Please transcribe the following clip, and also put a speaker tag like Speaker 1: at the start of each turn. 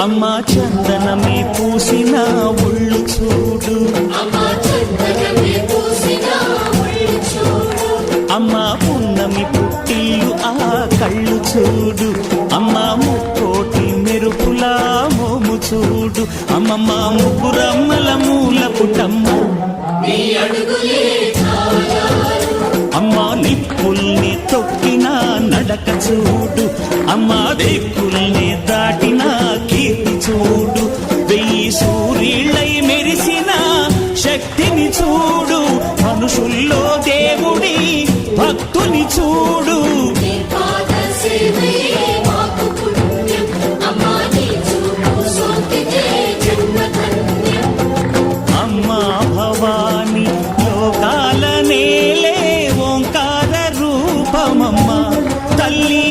Speaker 1: అమ్మా చందనమే పూసిన ఒళ్ళు చూడు, అమ్మా పున్నమి పుట్టిల్లు ఆ కళ్ళు చూడు, అమ్మా ముక్కోటి మెరుపుల మోము చూడు, అమ్మమ్మ ముగ్గురమ్మల మూల పుటమ్మ అమ్మా నిప్పుల్ని తొక్కిన నడక చూడు, అమ్మా దిక్కుల్ని దాటిన కీర్తి చూడు.